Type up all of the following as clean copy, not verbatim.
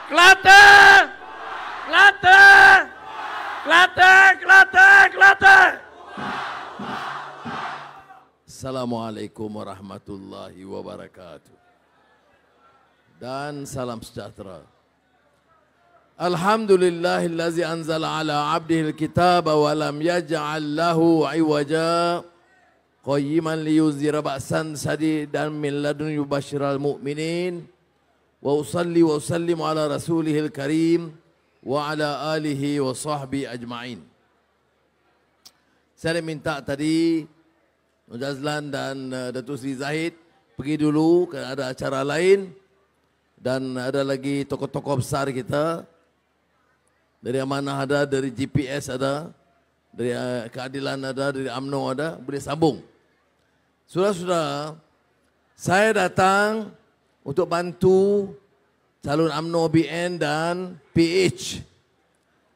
Kelantan! Kelantan! Kelantan! Kelantan! Kelantan! Assalamualaikum warahmatullahi wabarakatuh. Dan salam sejahtera. Alhamdulillahillazi anzala ala abdihil kitaba wa lam yaj'al lahu iwaja qayyiman liyunzira ba'san sadidan min ladun yubashiral mu'minin wa usalli wa usallimu ala rasulihil karim wa ala alihi wa sahbihi ajma'in. Saya minta tadi Nujazlan dan Datuk Seri Zahid pergi dulu kerana ada acara lain, dan ada lagi tokoh-tokoh besar kita dari Amanah ada, dari GPS ada, dari Keadilan ada, dari UMNO ada, boleh sambung. Saudara-saudara, saya datang untuk bantu calon UMNO BN dan PH.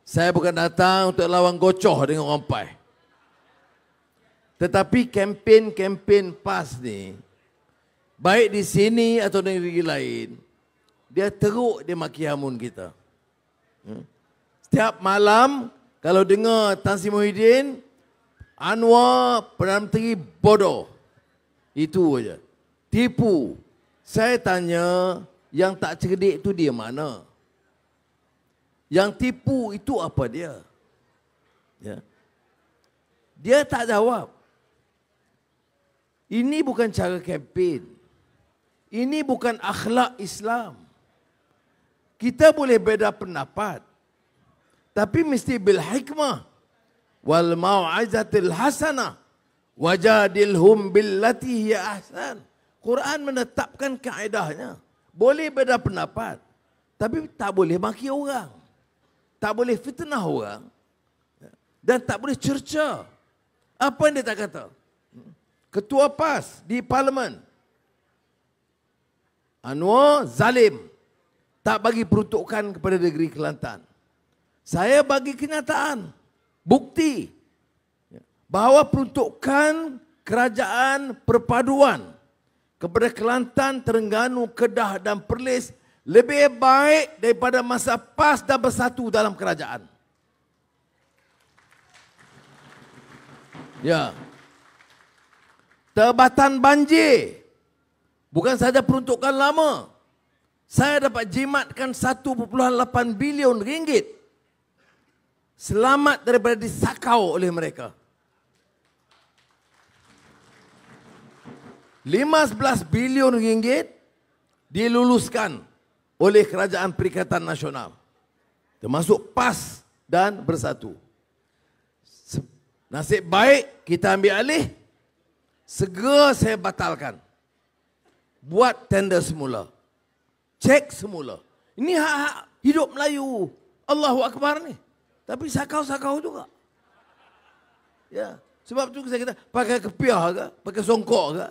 Saya bukan datang untuk lawan gocoh dengan orang PAS. Tetapi kempen-kempen PAS ni, baik di sini atau di negeri lain, dia teruk dia maki hamun kita. Setiap malam kalau dengar Tan Sri Muhyiddin, Anwar Perdana Menteri bodoh. Itu aja. Tipu. Saya tanya, yang tak cerdik itu dia mana? Yang tipu itu apa dia? Ya. Dia tak jawab. Ini bukan cara kempen. Ini bukan akhlak Islam. Kita boleh beza pendapat, tapi mesti bil hikmah wal mau'izatil hasanah wajadilhum billati hiya ahsan. Quran menetapkan kaedahnya. Boleh beza pendapat, tapi tak boleh maki orang. Tak boleh fitnah orang. Dan tak boleh cerca. Apa yang dia tak kata? Ketua PAS di Parlimen, Anwar zalim, tak bagi peruntukan kepada negeri Kelantan. Saya bagi kenyataan, bukti bahawa peruntukan kerajaan perpaduan kepada Kelantan, Terengganu, Kedah dan Perlis lebih baik daripada masa PAS dan Bersatu dalam kerajaan. Ya. Tebatan banjir bukan saja peruntukan lama. Saya dapat jimatkan 1.8 bilion ringgit selamat daripada disakau oleh mereka. 15 bilion ringgit diluluskan oleh Kerajaan Perikatan Nasional, termasuk PAS dan Bersatu. Nasib baik kita ambil alih, segera saya batalkan. Buat tender semula. Cek semula. Ini hak-hak hidup Melayu. Allahu Akbar ni. Tapi sakau-sakau juga. Ya. Sebab tu saya kata, pakai kepiah ke? Pakai songkok ke?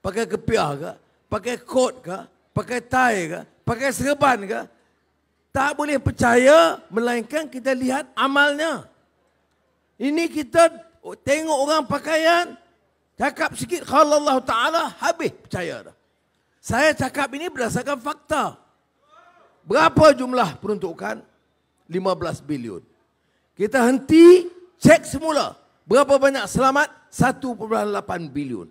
Pakai kepiah ke? Pakai kot ke? Pakai tie ke? Pakai serban ke? Tak boleh percaya, melainkan kita lihat amalnya. Ini kita tengok orang pakaian, cakap sikit kalau Allah Ta'ala, habis percaya dah. Saya cakap ini berdasarkan fakta. Berapa jumlah peruntukan? 15 bilion. Kita henti, cek semula. Berapa banyak selamat? 1.8 bilion.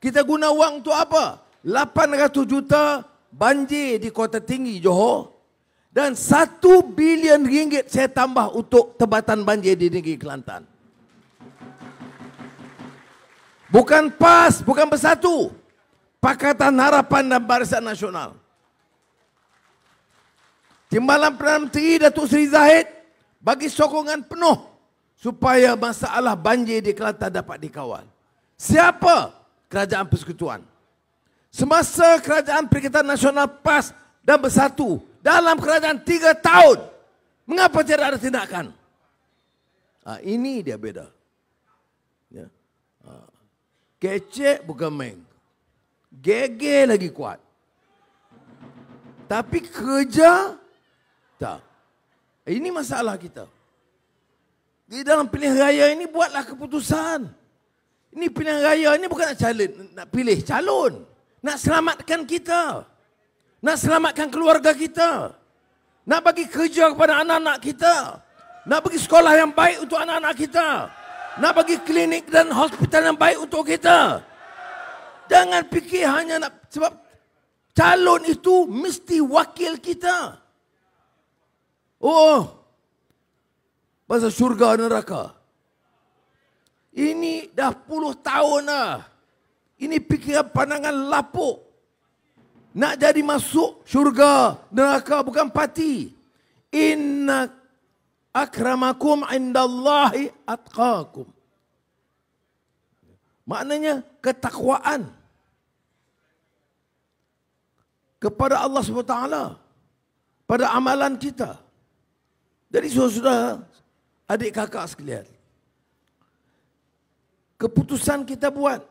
Kita guna wang untuk apa? 800 juta banjir di Kota Tinggi, Johor. Dan 1 bilion ringgit saya tambah untuk tebatan banjir di negeri Kelantan. Bukan PAS, bukan Bersatu. Pakatan Harapan dan Barisan Nasional. Timbalan Perdana Menteri Datuk Seri Zahid bagi sokongan penuh supaya masalah banjir di Kelantan dapat dikawal. Siapa? Kerajaan Persekutuan. Semasa Kerajaan Perikatan Nasional PAS dan Bersatu dalam kerajaan 3 tahun, mengapa tidak ada tindakan? Ini dia beda. Ya. Kecek bukan main. Geger lagi kuat. Tapi kerja, tak. Ini masalah kita. Di dalam pilihan raya ini buatlah keputusan. Ini pilihan raya ini bukan nak pilih calon. Nak selamatkan kita. Nak selamatkan keluarga kita. Nak bagi kerja kepada anak-anak kita. Nak bagi sekolah yang baik untuk anak-anak kita. Nak bagi klinik dan hospital yang baik untuk kita. Jangan fikir hanya nak, sebab calon itu mesti wakil kita. Oh, pasal syurga neraka. Ini dah puluh tahun dah. Ini fikiran pandangan lapuk. Nak jadi masuk syurga neraka bukan parti. Inna akramakum indallahi atqakum. Maknanya ketakwaan kepada Allah SWT, pada amalan kita. Jadi saudara, adik kakak sekalian, keputusan kita buat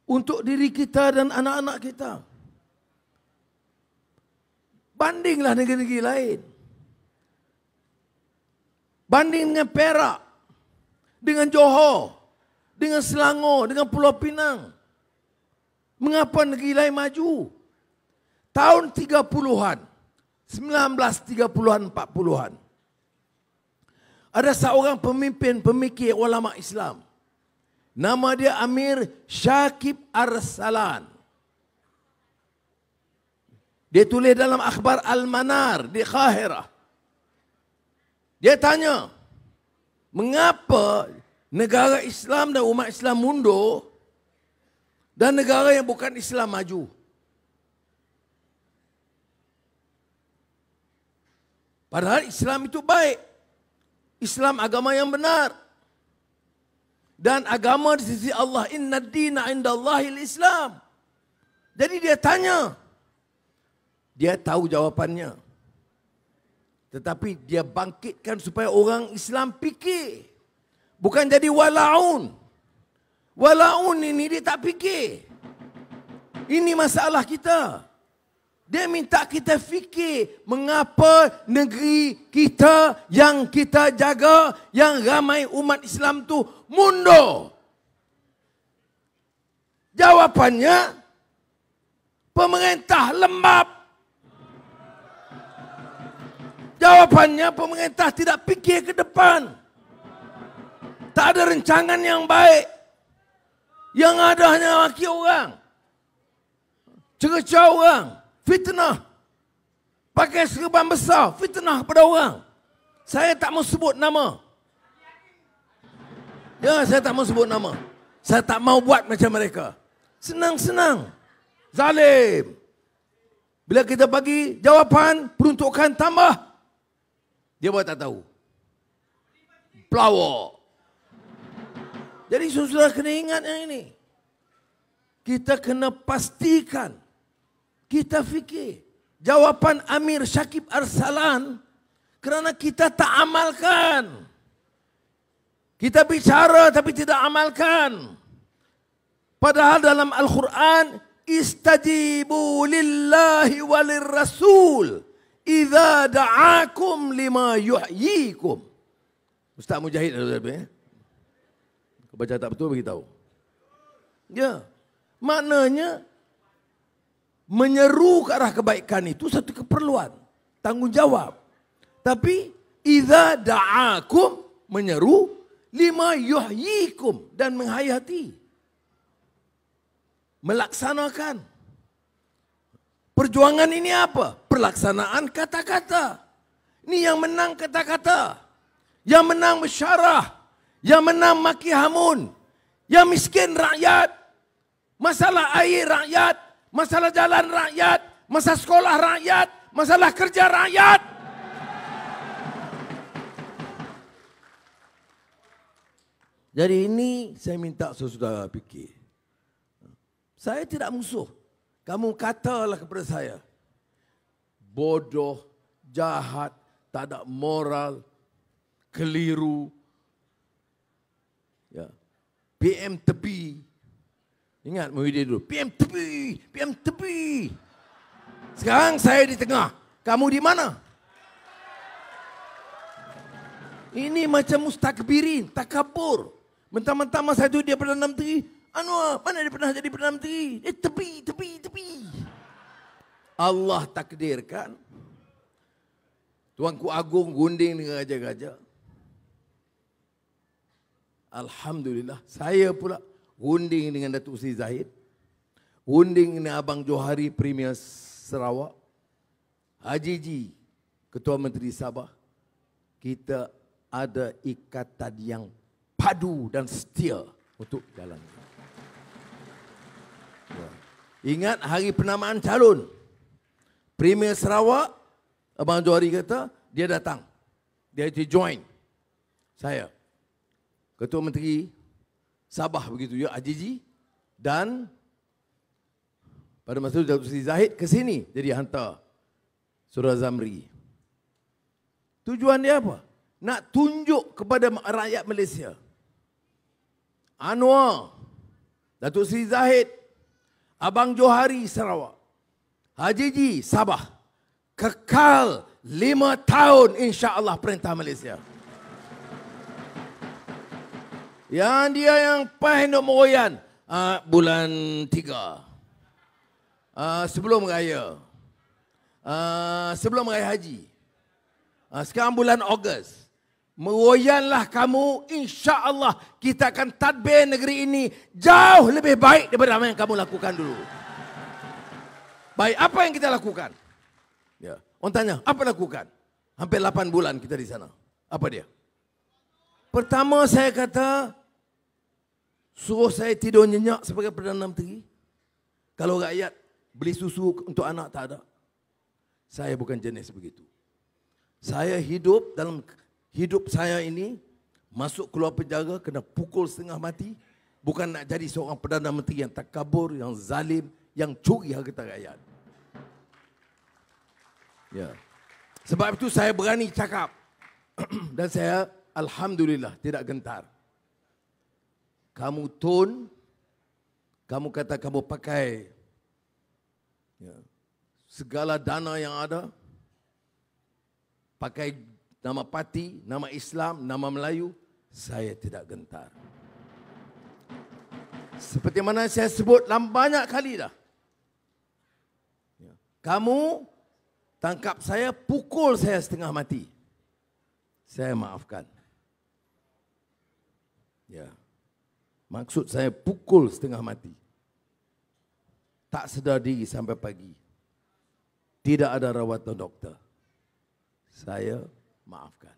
untuk diri kita dan anak-anak kita. Bandinglah negeri-negeri lain. Banding dengan Perak, dengan Johor, dengan Selangor, dengan Pulau Pinang. Mengapa negeri lain maju? Tahun 30-an, 1930-an, 40-an. Ada seorang pemimpin, pemikir ulama Islam. Nama dia Amir Syakib Arsalan. Dia tulis dalam akhbar Al-Manar di Qahirah. Dia tanya, mengapa negara Islam dan umat Islam mundur dan negara yang bukan Islam maju? Padahal Islam itu baik. Islam agama yang benar. Dan agama di sisi Allah, inna dina indallahil Islam. Jadi dia tanya. Dia tahu jawapannya. Tetapi dia bangkitkan supaya orang Islam fikir. Bukan jadi walaun. Walaun ini dia tak fikir. Ini masalah kita. Dia minta kita fikir mengapa negeri kita yang kita jaga, yang ramai umat Islam tu mundur. Jawapannya, pemerintah lembab. Jawapannya, pemerintah tidak fikir ke depan. Tak ada rancangan yang baik. Yang ada hanya maki orang. Cerca orang. Fitnah. Pakai serban besar. Fitnah kepada orang. Saya tak mau sebut nama. Ya, saya tak mau sebut nama. Saya tak mau buat macam mereka. Senang-senang. Zalim. Bila kita bagi jawapan, peruntukan tambah. Dia buat tak tahu. Pelawak. Jadi saudara kena ingat yang ini. Kita kena pastikan. Kita fikir. Jawapan Amir Syakib Arsalan. Kerana kita tak amalkan. Kita bicara tapi tidak amalkan. Padahal dalam Al-Quran. Istajibu lillahi walir rasul. Iza da'akum lima yuhyikum. Ustaz Mujahid ada ya? Baca tak betul beritahu. Ya. Maknanya menyeru ke arah kebaikan itu satu keperluan, tanggungjawab. Tapi idza da'akum, menyeru, lima yuhyikum, dan menghayati. Melaksanakan. Perjuangan ini apa? Pelaksanaan kata-kata. Ini yang menang kata-kata. Yang menang mesyarah. Yang menang maki hamun. Yang miskin rakyat. Masalah air rakyat. Masalah jalan rakyat. Masalah sekolah rakyat. Masalah kerja rakyat. Jadi ini saya minta saudara fikir. Saya tidak musuh. Kamu katalah kepada saya. Bodoh, jahat, tak ada moral, keliru. Ya. PM tepi. Ingat Muhyiddin dulu. PM tepi, PM tepi. Sekarang saya di tengah. Kamu di mana? Ini macam mustakbirin, takabur. Mentang-mentang masa itu dia Perdana Menteri. Anwar, mana dia pernah jadi Perdana Menteri? Tepi. Allah takdirkan. Tuanku Agung gunding dengan raja-raja. Alhamdulillah, saya pula gunding dengan Datuk Seri Zahid. Gunding dengan Abang Johari Premier Sarawak. Haji Ji, Ketua Menteri Sabah. Kita ada ikatan yang padu dan setia untuk jalan. Ya. Ingat hari penamaan calon. Premier Sarawak, Abang Johari kata, dia datang. Dia join saya. Ketua Menteri Sabah begitu ya, Haji Ji. Dan pada masa itu Datuk Seri Zahid ke sini jadi hantar Surah Zamri. Tujuan dia apa? Nak tunjuk kepada rakyat Malaysia. Anwar, Datuk Seri Zahid, Abang Johari Sarawak, Haji Ji Sabah, kekal 5 tahun insya-Allah perintah Malaysia. Yang dia yang Pak Meroyan bulan 3. Sebelum raya. Sebelum raya haji. Sekarang bulan Ogos. Meroyanlah kamu, insya-Allah kita akan tadbir negeri ini jauh lebih baik daripada apa yang kamu lakukan dulu. Baik, apa yang kita lakukan? Ya, orang tanya, apa lakukan? Hampir 8 bulan kita di sana. Apa dia? Pertama saya kata, suruh saya tidur nyenyak sebagai Perdana Menteri. Kalau rakyat beli susu untuk anak tak ada. Saya bukan jenis begitu. Saya hidup dalam hidup saya ini, masuk keluar penjara, kena pukul setengah mati. Bukan nak jadi seorang Perdana Menteri yang takabur, yang zalim, yang curi harta rakyat. Ya. Sebab itu saya berani cakap. Dan saya, alhamdulillah, tidak gentar. Kamu tun, kamu kata kamu pakai ya, segala dana yang ada, pakai nama parti, nama Islam, nama Melayu, saya tidak gentar. Seperti mana saya sebut dalam banyak kali dah. Kamu tangkap saya, pukul saya setengah mati. Saya maafkan. Ya. Maksud saya pukul setengah mati. Tak sedar diri sampai pagi. Tidak ada rawatan doktor. Saya maafkan.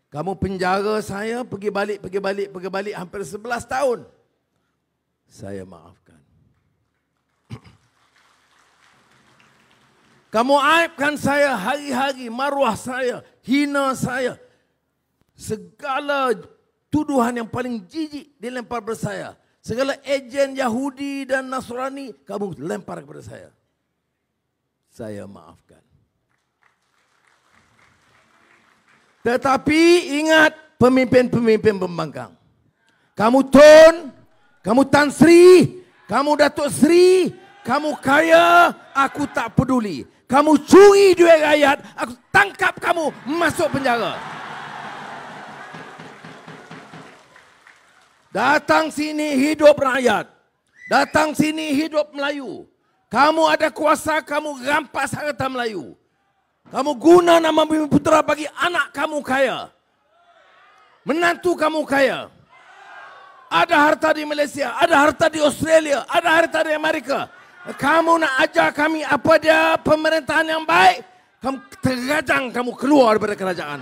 Kamu penjara saya, pergi balik hampir 11 tahun. Saya maafkan. Kamu aibkan saya hari-hari, maruah saya, hina saya. Segala tuduhan yang paling jijik dilempar kepada saya. Segala ejen Yahudi dan Nasrani kamu lempar kepada saya. Saya maafkan. Tetapi ingat pemimpin-pemimpin pembangkang. Kamu Tun, kamu Tan Sri, kamu Datuk Sri, kamu kaya, aku tak peduli. Kamu curi duit rakyat, aku tangkap kamu masuk penjara. Datang sini hidup rakyat. Datang sini hidup Melayu. Kamu ada kuasa, kamu rampas harta Melayu. Kamu guna nama Bumi Putera bagi anak kamu kaya. Menantu kamu kaya. Ada harta di Malaysia, ada harta di Australia, ada harta di Amerika. Kamu nak ajar kami apa dia pemerintahan yang baik, kamu tergadang, kamu keluar daripada kerajaan.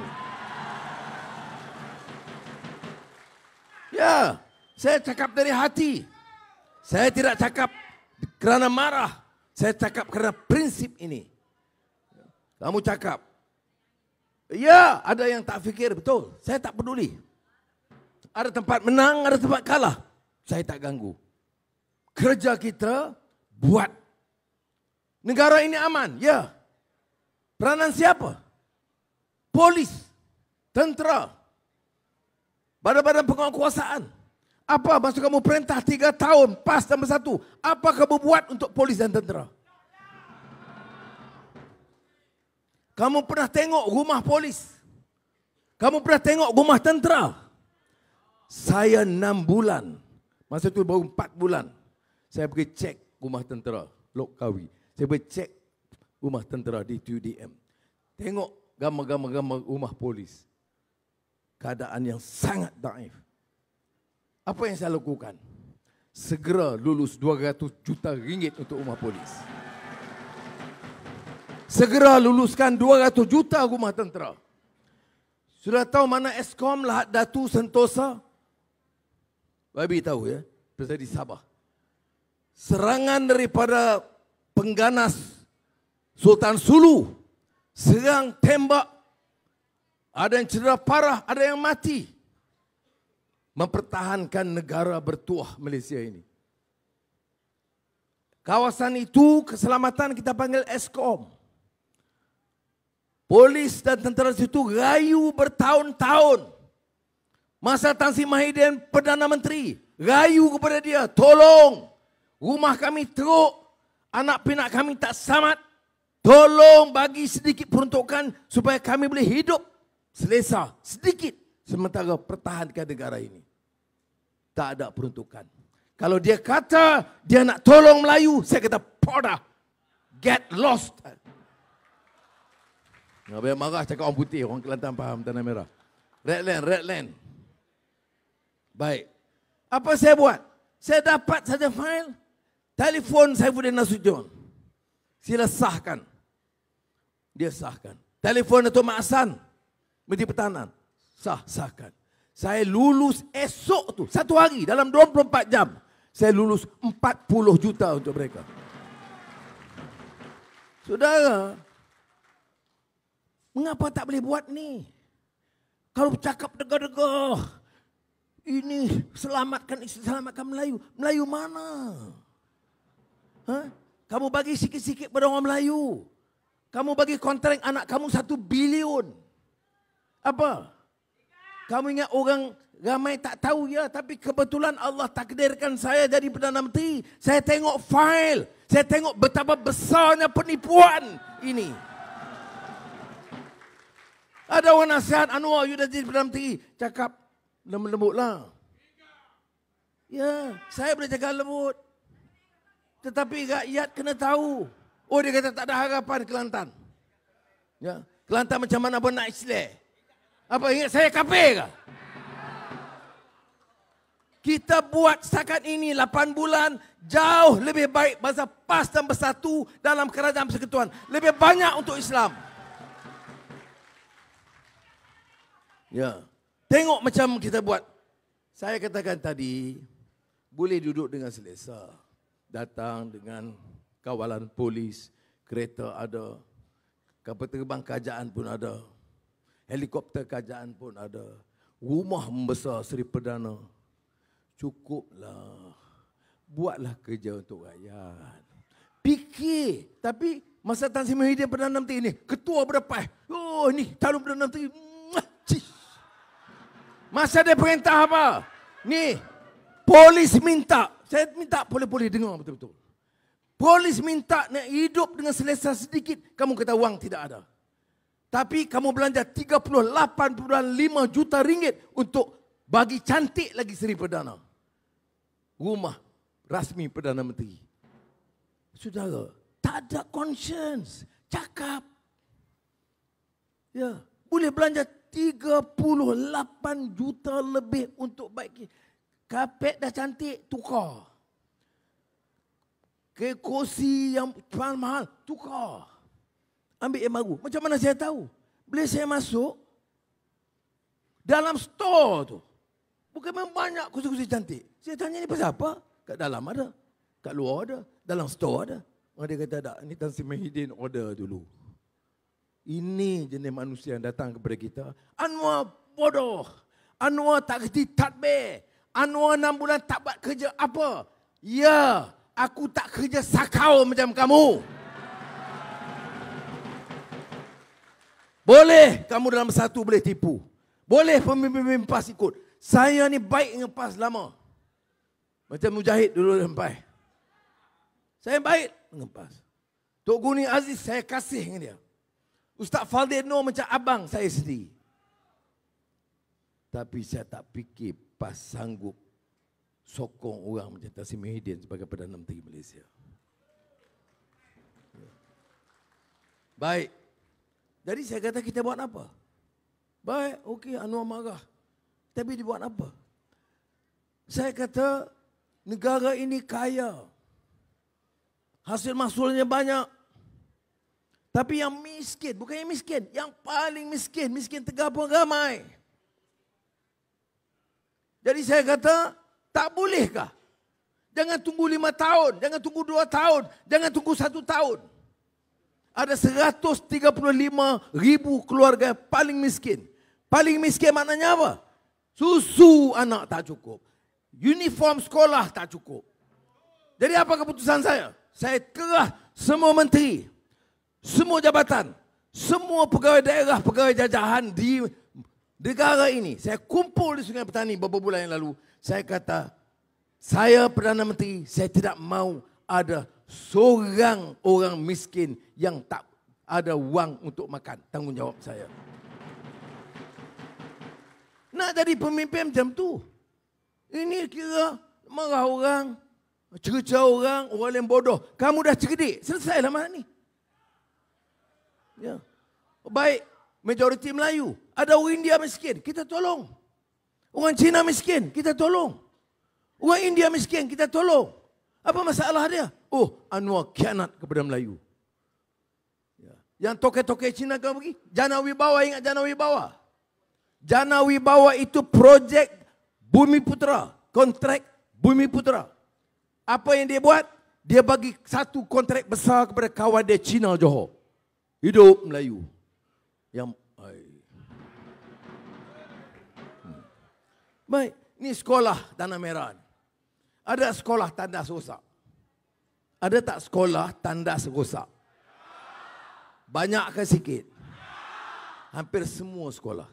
Ya, saya cakap dari hati. Saya tidak cakap kerana marah. Saya cakap kerana prinsip ini. Kamu cakap, ya ada yang tak fikir, betul. Saya tak peduli. Ada tempat menang, ada tempat kalah. Saya tak ganggu. Kerja kita buat negara ini aman. Ya. Peranan siapa? Polis, tentera, badan-badan penguasaan. Apa maksud kamu perintah 3 tahun, PAS dan bersatu? Apa kamu buat untuk polis dan tentera? Kamu pernah tengok rumah polis? Kamu pernah tengok rumah tentera? Saya 6 bulan. Masa itu baru 4 bulan. Saya pergi cek rumah tentera, Lok Kawi. Saya pergi cek rumah tentera di TUDM. Tengok gambar-gambar rumah polis. Keadaan yang sangat daif. Apa yang saya lakukan? Segera lulus 200 juta ringgit untuk rumah polis. Segera luluskan 200 juta rumah tentera. Sudah tahu mana Eskom Lahad Datu Sentosa? Babi tahu ya, pasal di Sabah. Serangan daripada pengganas Sultan Sulu. Serang, tembak. Ada yang cedera parah, ada yang mati. Mempertahankan negara bertuah Malaysia ini. Kawasan itu keselamatan kita panggil Eskom. Polis dan tentera situ rayu bertahun-tahun. Masa Tan Sri Mahidin Perdana Menteri, rayu kepada dia, tolong rumah kami teruk, anak pinak kami tak selamat, tolong bagi sedikit peruntukan supaya kami boleh hidup selesa sedikit sementara pertahankan negara ini. Tak ada peruntukan. Kalau dia kata dia nak tolong Melayu, saya kata podah, get lost. Nak biar marah cakap orang putih, orang Kelantan faham tanah merah. Red land. Baik. Apa saya buat? Saya dapat saja file. Telefon Saifuddin Nasution. Sila sahkan. Dia sahkan. Telefon Datuk Mak Hassan, Menteri Pertahanan. Sahkan. Saya lulus esok tu, satu hari dalam 24 jam. Saya lulus 40 juta untuk mereka. Saudara, mengapa tak boleh buat ni? Kalau cakap degah-degah, ini selamatkan Melayu. Melayu mana? Ha? Kamu bagi sikit-sikit pada orang Melayu. Kamu bagi kontrak anak kamu 1 bilion. Apa? Kamu ingat orang ramai tak tahu ya, tapi kebetulan Allah takdirkan saya jadi Perdana Menteri. Saya tengok file, saya tengok betapa besarnya penipuan ini. Ada orang nasihat, Anwar, you dah jadi Perdana Menteri. Cakap lembut-lembutlah. Ya, saya boleh cakap lembut. Tetapi rakyat kena tahu. Oh, dia kata tak ada harapan Kelantan. Ya, Kelantan macam mana pun nak Islam. Apa ingat saya kafir ke? Kita buat setakat ini 8 bulan jauh lebih baik bangsa PAS dan bersatu dalam kerajaan persekutuan. Lebih banyak untuk Islam. Ya. Tengok macam kita buat. Saya katakan tadi, boleh duduk dengan selesa. Datang dengan kawalan polis, kereta ada, kapal terbang kerajaan pun ada. Helikopter kerajaan pun ada. Rumah membesar Seri Perdana. Cukuplah. Buatlah kerja untuk rakyat. Fikir. Tapi masa Tan Sri Mahidin Perdana Menteri ini, ketua berdepan. Oh, ni calon Perdana Menteri. Masa dia perintah apa? Ni, polis minta. Saya minta polis-polis dengar betul-betul. Polis minta nak hidup dengan selesa sedikit. Kamu kata wang tidak ada. Tapi kamu belanja 38.5 juta ringgit untuk bagi cantik lagi Seri Perdana. Rumah rasmi Perdana Menteri. Saudara, tak ada conscience. Cakap. Ya, boleh belanja 38 juta lebih untuk baik. Kapet dah cantik, tukar. Kerusi yang mahal, tukar. Ambil yang baru. Macam mana saya tahu? Bila saya masuk, dalam store tu, bukan memang banyak kursi-kursi cantik. Saya tanya ni pasal apa? Kat dalam ada, kat luar ada, dalam store ada. Orang dia kata tak, ini Tan Sri Mahidin order dulu. Ini jenis manusia yang datang kepada kita. Anwar bodoh. Anwar tak kerti tadbir. Anwar 6 bulan tak buat kerja apa? Ya, aku tak kerja sakau macam kamu. Boleh kamu dalam satu boleh tipu. Boleh pemimpin PAS ikut. Saya ni baik dengan PAS lama. Macam Mujahid dulu sampai. Saya baik dengan PAS. Tok Guni Aziz saya kasih dengan dia. Ustaz Faldil Noor macam abang saya sendiri. Tapi saya tak fikir PAS sanggup sokong orang macam Tan Sri Mahidin sebagai Perdana Menteri Malaysia. Baik. Jadi saya kata kita buat apa? Baik, okey, Anwar marah. Tapi dibuat apa? Saya kata negara ini kaya. Hasil mahsulnya banyak. Tapi yang miskin, bukan yang miskin, yang paling miskin, miskin tergabung ramai. Jadi saya kata, tak bolehkah? Jangan tunggu 5 tahun, jangan tunggu 2 tahun, jangan tunggu 1 tahun. Ada 135,000 keluarga paling miskin. Paling miskin maknanya apa? Susu anak tak cukup. Uniform sekolah tak cukup. Jadi apa keputusan saya? Saya kerah semua menteri, semua jabatan, semua pegawai daerah, pegawai jajahan di negara ini. Saya kumpul di Sungai Petani beberapa bulan yang lalu. Saya kata, saya Perdana Menteri, saya tidak mahu ada seorang orang miskin yang tak ada wang untuk makan. Tanggungjawab saya. Nak jadi pemimpin macam tu. Ini kira marah orang, cerca orang yang bodoh. Kamu dah cerdik, selesailah masalah ni. Ya. Baik, majoriti Melayu. Ada orang India miskin, kita tolong. Orang Cina miskin, kita tolong. Orang India miskin, kita tolong. Apa masalah dia? Oh, Anwar khianat kepada Melayu. Ya. Yang toke-toke Cina kamu pergi, Jana Wibawa, ingat Jana Wibawa? Jana Wibawa itu projek Bumi Putra, kontrak Bumi Putra. Apa yang dia buat? Dia bagi satu kontrak besar kepada kawan dia Cina Johor. Hidup Melayu. Yang baik, ni sekolah Tanah Merah. Ada sekolah tandas rosak? Ada tak sekolah tandas rosak? Banyak ke sikit? Hampir semua sekolah.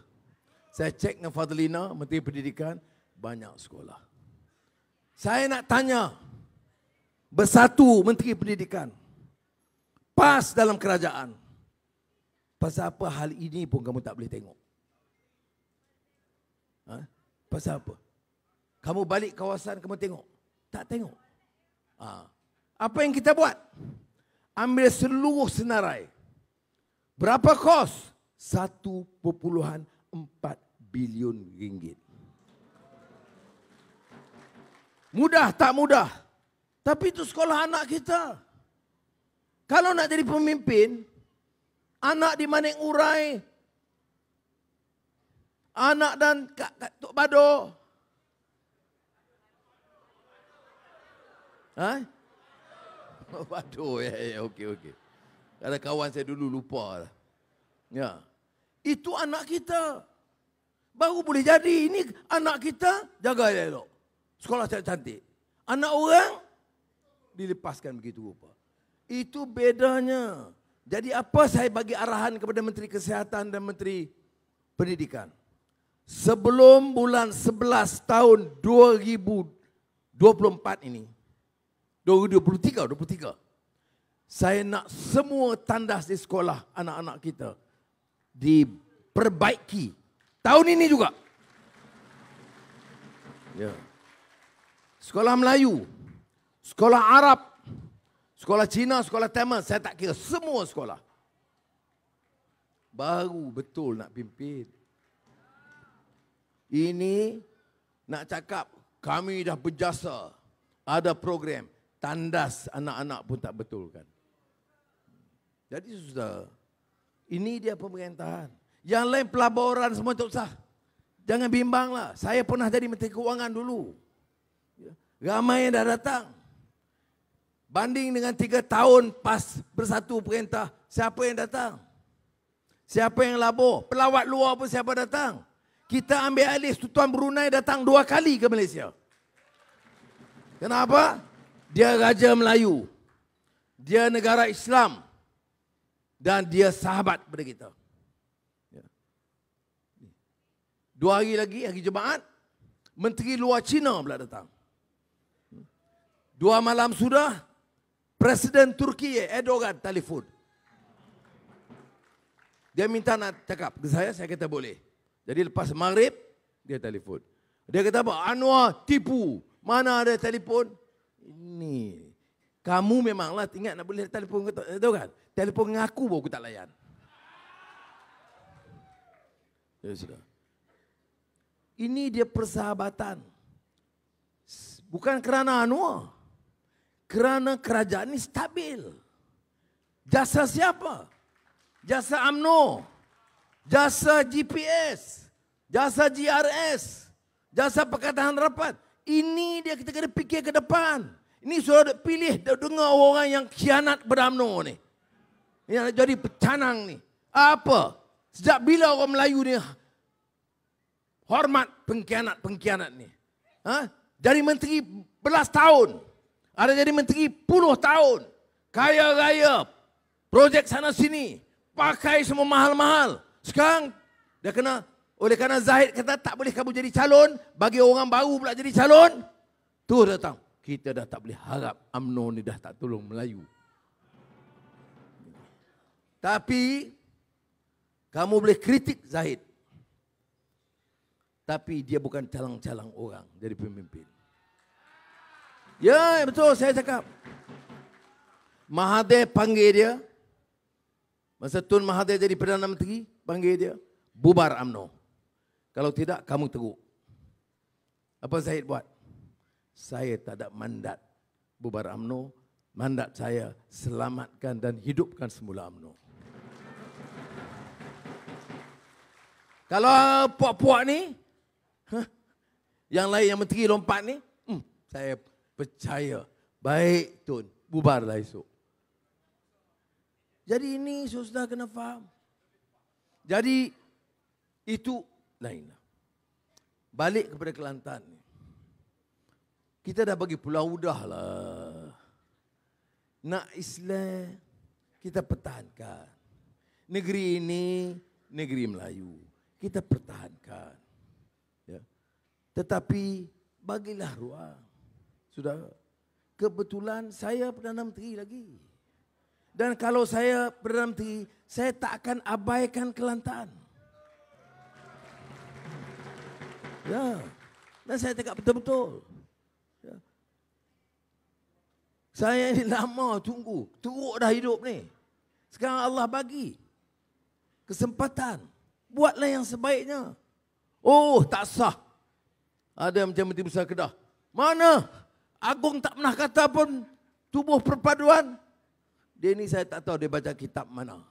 Saya cek dengan Fadlina, Menteri Pendidikan, banyak sekolah. Saya nak tanya, bersatu Menteri Pendidikan, PAS dalam kerajaan, pasal apa hal ini pun kamu tak boleh tengok? Ha? Pasal apa? Kamu balik kawasan, kamu tengok? Tak tengok. Ha. Apa yang kita buat? Ambil seluruh senarai. Berapa kos? 1.4 bilion ringgit. Mudah tak mudah? Tapi itu sekolah anak kita. Kalau nak jadi pemimpin, anak di Manik Urai, anak dan Tok Bado. Ha? Bado, ya, okey. Ada kawan saya dulu lupa lah. Ya. Itu anak kita. Baru boleh jadi. Ini anak kita, jaga elok. Sekolah cantik. Anak orang, dilepaskan begitu rupa. Itu bedanya. Jadi apa saya bagi arahan kepada Menteri Kesihatan dan Menteri Pendidikan? Sebelum bulan 11 tahun 2024 ini, 2023, saya nak semua tandas di sekolah anak-anak kita diperbaiki. Tahun ini juga. Ya. Sekolah Melayu, sekolah Arab, sekolah Cina, sekolah Tamil, saya tak kira, semua sekolah. Baru betul nak pimpin. Ini nak cakap kami dah berjasa, ada program, tandas anak-anak pun tak betul kan. Jadi sudah, ini dia pemerintahan. Yang lain pelaburan semua tak usah. Jangan bimbanglah. Saya pernah jadi Menteri Keuangan dulu. Ramai yang dah datang. Banding dengan 3 tahun PAS bersatu perintah, siapa yang datang? Siapa yang labur? Pelawat luar pun siapa datang? Kita ambil alih Tuan Brunei datang 2 kali ke Malaysia. Kenapa? Dia Raja Melayu. Dia negara Islam. Dan dia sahabat pada kita. 2 hari lagi, hari Jumaat, Menteri Luar Cina pula datang. 2 malam sudah, Presiden Turki Erdogan telefon. Dia minta nak cakap ke saya kata boleh. Jadi lepas maghrib, dia telefon. Dia kata apa? Anwar tipu. Mana ada telefon? Ini. Kamu memanglah ingat nak boleh telefon, tahu kan? Telefon ngaku baru aku tak layan. Ya sudah. Ini dia persahabatan. Bukan kerana kerana kerajaan ini stabil. Jasa siapa? Jasa UMNO, jasa GPS, jasa GRS, jasa Pakatan Rapat. Ini dia kita kena fikir ke depan. Ini sudah pilih dengar orang yang khianat pada UMNO ni. Yang jadi pecanang ni. Apa? Sejak bila orang Melayu ni hormat pengkhianat ni? Jadi menteri belas tahun. Ada jadi menteri puluh tahun. Kaya raya. Projek sana sini. Pakai semua mahal-mahal. Sekarang dia kena, oleh kerana Zahid kata tak boleh kamu jadi calon. Bagi orang baru pula jadi calon. Tu datang. Kita dah tak boleh harap UMNO ni dah tak tolong Melayu. Tapi kamu boleh kritik Zahid. Tapi dia bukan calang-calang orang jadi pemimpin. Ya, betul saya cakap. Mahathir panggil dia. Masa Tun Mahathir jadi Perdana Menteri, panggil dia. Bubar UMNO. Kalau tidak, kamu teruk. Apa Zahid buat? Saya tak ada mandat bubar UMNO. Mandat saya selamatkan dan hidupkan semula UMNO. Kalau puak-puak ni, yang lain yang menteri lompat ni, saya percaya. Baik Tun, bubarlah esok. Jadi ini sudah kena faham. Jadi itu lainlah. Balik kepada Kelantan. Kita dah bagi Pulau Udah lah. Nak Islam, kita pertahankan. Negeri ini, negeri Melayu. Kita pertahankan. Ya. Tetapi bagilah ruang. Sudah. Kebetulan saya Perdana Menteri lagi. Dan kalau saya Perdana Menteri, saya tak akan abaikan Kelantan. Ya. Dan saya cakap betul-betul. Ya. Saya ni lama tunggu. Teruk dah hidup ni. Sekarang Allah bagi kesempatan. Buatlah yang sebaiknya. Oh, tak sah. Ada macam Menteri Besar Kedah. Mana? Agung tak pernah kata pun tubuh perpaduan. Dia ni saya tak tahu dia baca kitab mana.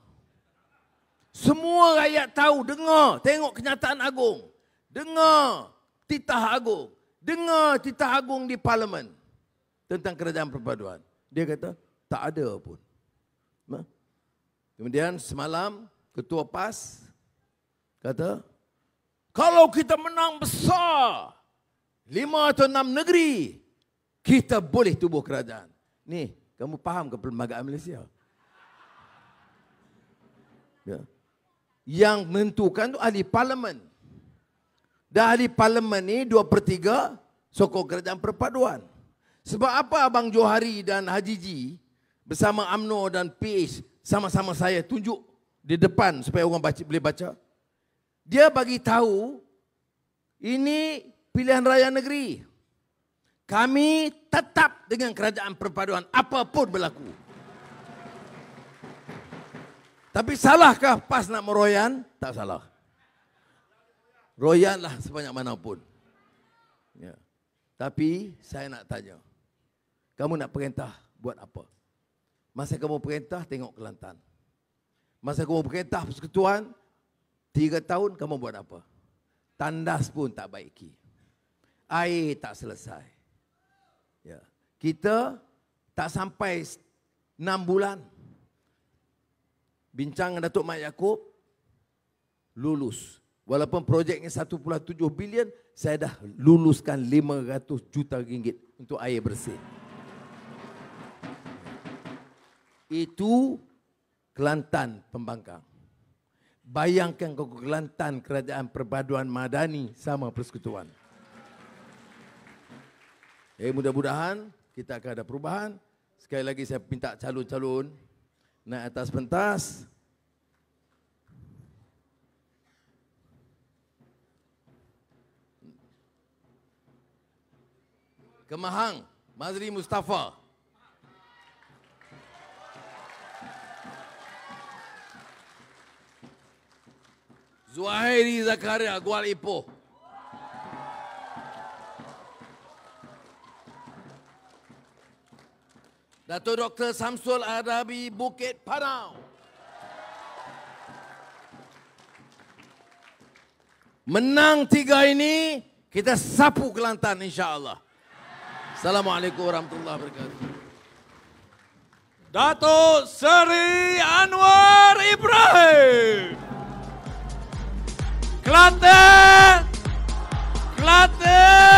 Semua rakyat tahu, dengar, tengok kenyataan Agung. Dengar titah Agung. Dengar titah Agung di Parlimen tentang kerajaan perpaduan. Dia kata tak ada pun. Kemudian semalam Ketua PAS kata, kalau kita menang besar 5 atau 6 negeri, kita boleh tubuh kerajaan. Ni, kamu faham ke perlembagaan Malaysia? Ya. Yang menentukan tu ahli parlimen. Dan ahli parlimen ni 2/3 sokong kerajaan perpaduan. Sebab apa Abang Johari dan Haji Ji bersama UMNO dan PH sama-sama saya tunjuk di depan supaya orang boleh baca? Dia bagi tahu ini pilihan raya negeri. Kami tetap dengan kerajaan perpaduan apapun berlaku. Tapi salahkah PAS nak meroyan? Tak salah. Royanlah sebanyak mana pun. Ya. Tapi saya nak tanya. Kamu nak perintah buat apa? Masa kamu perintah tengok Kelantan. Masa kamu perintah persekutuan 3 tahun kamu buat apa? Tandas pun tak baiki. Air tak selesai. Ya. Kita tak sampai 6 bulan. Bincang dengan Datuk Mat Yaakob, lulus. Walaupun projeknya 1.7 bilion, saya dah luluskan 500 juta ringgit untuk air bersih. Itu Kelantan Pembangkang. Bayangkan kalau Kelantan kerajaan perpaduan madani sama persekutuan. Mudah-mudahan kita akan ada perubahan. Sekali lagi saya minta calon-calon naik atas pentas. Kemahang, Mazri Mustafa. Zuhairi Zakaria, Kuala Ipoh. Dato' Dr. Samsul Adabi, Bukit Panau. Menang 3 ini, kita sapu Kelantan insya-Allah. Assalamualaikum warahmatullahi wabarakatuh. Dato' Seri Anwar Ibrahim. Kelantan! Kelantan!